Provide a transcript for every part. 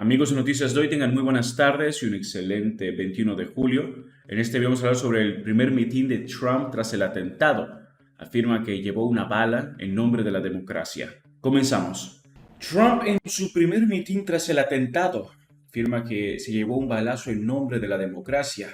Amigos de Noticias de hoy, tengan muy buenas tardes y un excelente 21 de julio. En este video vamos a hablar sobre el primer mitin de Trump tras el atentado. Afirma que llevó una bala en nombre de la democracia. Comenzamos. Trump en su primer mitin tras el atentado afirma que se llevó un balazo en nombre de la democracia.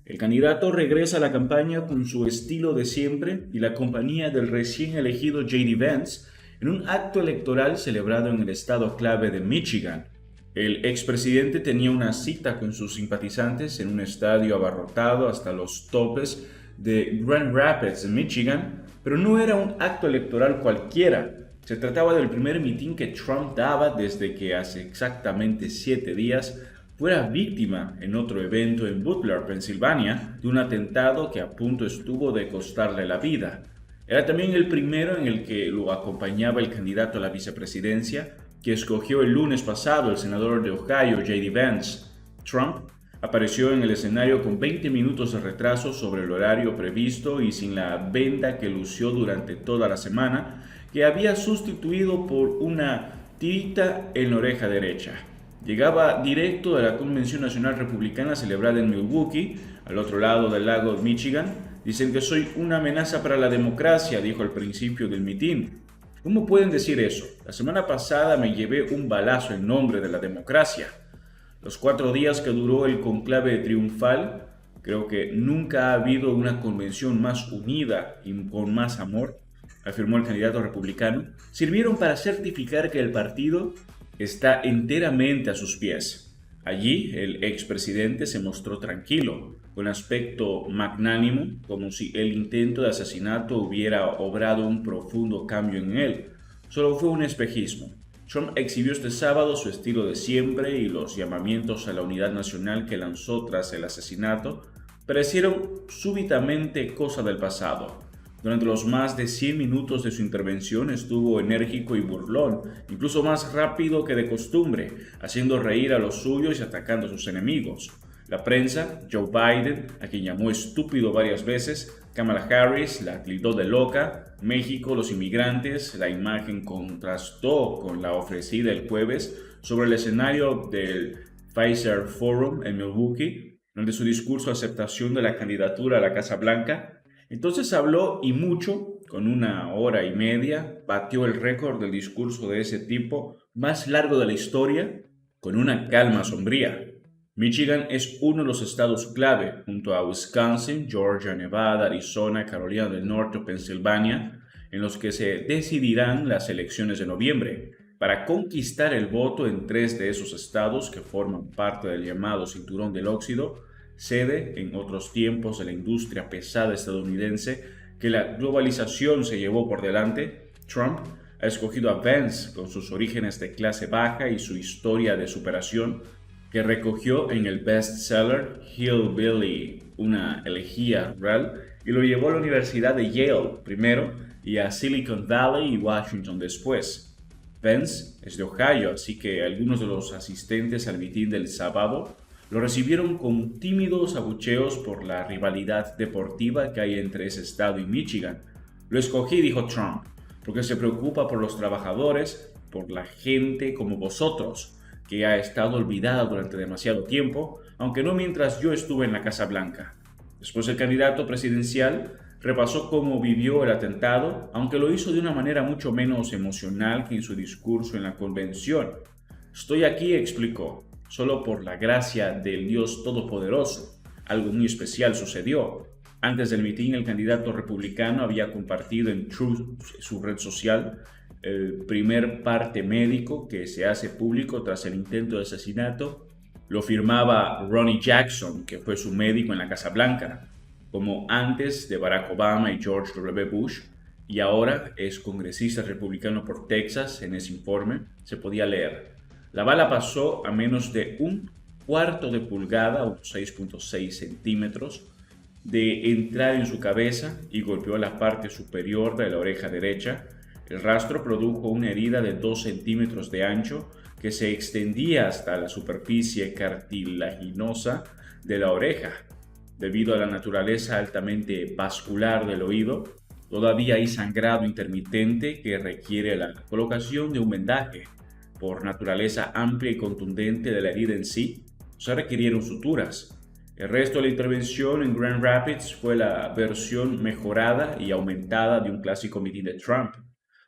El candidato regresa a la campaña con su estilo de siempre y la compañía del recién elegido J.D. Vance en un acto electoral celebrado en el estado clave de Michigan. El expresidente tenía una cita con sus simpatizantes en un estadio abarrotado hasta los topes de Grand Rapids, en Michigan, pero no era un acto electoral cualquiera. Se trataba del primer mitin que Trump daba desde que hace exactamente 7 días fuera víctima en otro evento en Butler, Pensilvania, de un atentado que a punto estuvo de costarle la vida. Era también el primero en el que lo acompañaba el candidato a la vicepresidencia, que escogió el lunes pasado el senador de Ohio, J.D. Vance. Trump apareció en el escenario con 20 minutos de retraso sobre el horario previsto y sin la venda que lució durante toda la semana, que había sustituido por una tirita en la oreja derecha. Llegaba directo de la Convención Nacional Republicana celebrada en Milwaukee, al otro lado del lago de Michigan. Dicen que soy una amenaza para la democracia, dijo al principio del mitin. ¿Cómo pueden decir eso? La semana pasada me llevé un balazo en nombre de la democracia. Los 4 días que duró el conclave triunfal, creo que nunca ha habido una convención más unida y con más amor, afirmó el candidato republicano, sirvieron para certificar que el partido está enteramente a sus pies. Allí, el expresidente se mostró tranquilo, con aspecto magnánimo, como si el intento de asesinato hubiera obrado un profundo cambio en él. Solo fue un espejismo. Trump exhibió este sábado su estilo de siempre y los llamamientos a la unidad nacional que lanzó tras el asesinato parecieron súbitamente cosa del pasado. Durante los más de 100 minutos de su intervención estuvo enérgico y burlón, incluso más rápido que de costumbre, haciendo reír a los suyos y atacando a sus enemigos. La prensa, Joe Biden, a quien llamó estúpido varias veces, Kamala Harris la tildó de loca, México, los inmigrantes, la imagen contrastó con la ofrecida el jueves sobre el escenario del Pfizer Forum en Milwaukee, donde su discurso de aceptación de la candidatura a la Casa Blanca. Entonces habló y mucho, con 1 hora y media, batió el récord del discurso de ese tipo más largo de la historia, con una calma sombría. Michigan es uno de los estados clave, junto a Wisconsin, Georgia, Nevada, Arizona, Carolina del Norte o Pensilvania, en los que se decidirán las elecciones de noviembre. Para conquistar el voto en 3 de esos estados que forman parte del llamado Cinturón del Óxido, sede en otros tiempos de la industria pesada estadounidense que la globalización se llevó por delante, Trump ha escogido a Vance con sus orígenes de clase baja y su historia de superación que recogió en el bestseller Hillbilly, una elegía rural, y lo llevó a la Universidad de Yale primero y a Silicon Valley y Washington después. Vance es de Ohio, así que algunos de los asistentes al mitin del sábado lo recibieron con tímidos abucheos por la rivalidad deportiva que hay entre ese estado y Michigan. Lo escogí, dijo Trump, porque se preocupa por los trabajadores, por la gente como vosotros, que ha estado olvidada durante demasiado tiempo, aunque no mientras yo estuve en la Casa Blanca. Después el candidato presidencial repasó cómo vivió el atentado, aunque lo hizo de una manera mucho menos emocional que en su discurso en la convención. Estoy aquí, explicó, solo por la gracia del Dios Todopoderoso. Algo muy especial sucedió. Antes del mitin, el candidato republicano había compartido en Truth, su red social, el primer parte médico que se hace público tras el intento de asesinato. Lo firmaba Ronnie Jackson, que fue su médico en la Casa Blanca, como antes de Barack Obama y George W. Bush, y ahora es congresista republicano por Texas. En ese informe se podía leer: la bala pasó a menos de 1/4 de pulgada, o 6.6 centímetros, de entrar en su cabeza y golpeó la parte superior de la oreja derecha. El rastro produjo una herida de 2 centímetros de ancho que se extendía hasta la superficie cartilaginosa de la oreja. Debido a la naturaleza altamente vascular del oído, todavía hay sangrado intermitente que requiere la colocación de un vendaje. por naturaleza amplia y contundente de la herida en sí, se requirieron suturas. El resto de la intervención en Grand Rapids fue la versión mejorada y aumentada de un clásico mitin de Trump.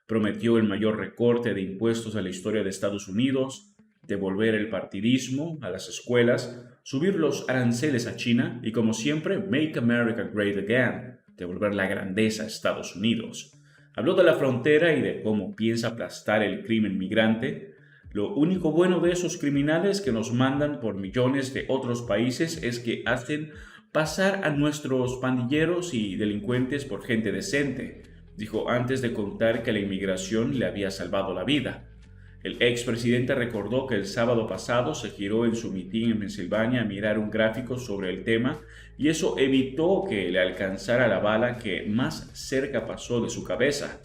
Prometió el mayor recorte de impuestos de la historia de Estados Unidos, devolver el partidismo a las escuelas, subir los aranceles a China y, como siempre, Make America Great Again, devolver la grandeza a Estados Unidos. Habló de la frontera y de cómo piensa aplastar el crimen migrante. Lo único bueno de esos criminales que nos mandan por millones de otros países es que hacen pasar a nuestros pandilleros y delincuentes por gente decente, dijo antes de contar que la inmigración le había salvado la vida. El expresidente recordó que el sábado pasado se giró en su mitin en Pensilvania a mirar un gráfico sobre el tema y eso evitó que le alcanzara la bala que más cerca pasó de su cabeza.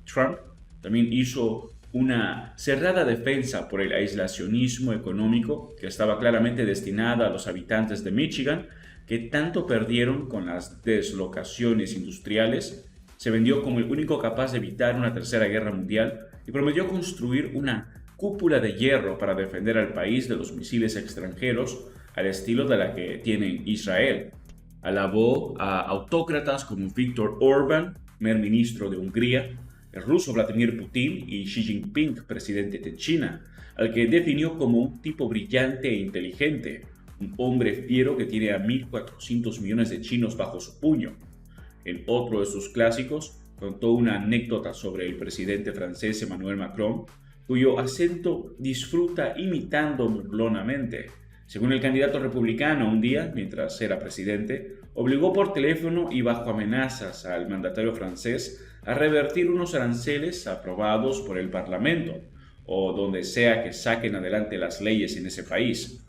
Trump también hizo una cerrada defensa por el aislacionismo económico que estaba claramente destinada a los habitantes de Michigan, que tanto perdieron con las deslocaciones industriales. Se vendió como el único capaz de evitar una tercera guerra mundial y prometió construir una cúpula de hierro para defender al país de los misiles extranjeros al estilo de la que tiene Israel. Alabó a autócratas como Viktor Orbán, primer ministro de Hungría, el ruso Vladimir Putin y Xi Jinping, presidente de China, al que definió como un tipo brillante e inteligente, un hombre fiero que tiene a 1.400 millones de chinos bajo su puño. En otro de sus clásicos, contó una anécdota sobre el presidente francés Emmanuel Macron, cuyo acento disfruta imitando burlonamente. Según el candidato republicano, un día, mientras era presidente, obligó por teléfono y bajo amenazas al mandatario francés a revertir unos aranceles aprobados por el Parlamento, o donde sea que saquen adelante las leyes en ese país.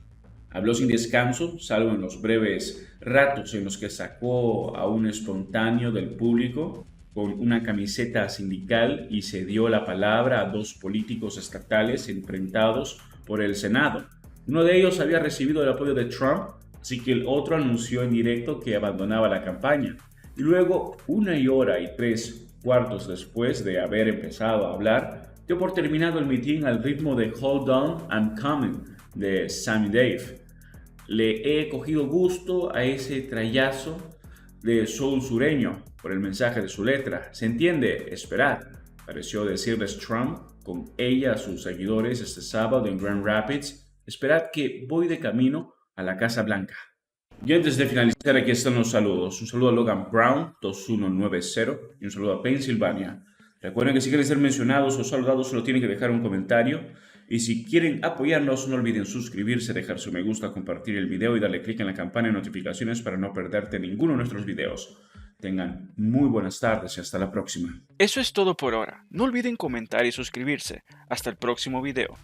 Habló sin descanso, salvo en los breves ratos en los que sacó a un espontáneo del público con una camiseta sindical y se dio la palabra a dos políticos estatales enfrentados por el Senado. Uno de ellos había recibido el apoyo de Trump, así que el otro anunció en directo que abandonaba la campaña. Y luego, 1 hora y 3 cuartos después de haber empezado a hablar, dio por terminado el mitin al ritmo de Hold On, I'm Coming, de Sammy Dave. Le he cogido gusto a ese trayazo de soul sureño por el mensaje de su letra. ¿Se entiende? Esperad, pareció decirles Trump con ella a sus seguidores este sábado en Grand Rapids. Esperad que voy de camino a la Casa Blanca. Y antes de finalizar, aquí están los saludos. Un saludo a Logan Brown, 2190, y un saludo a Pensilvania. Recuerden que si quieren ser mencionados o saludados, solo tienen que dejar un comentario. Y si quieren apoyarnos, no olviden suscribirse, dejar su me gusta, compartir el video y darle clic en la campana de notificaciones para no perderte ninguno de nuestros videos. Tengan muy buenas tardes y hasta la próxima. Eso es todo por ahora. No olviden comentar y suscribirse. Hasta el próximo video.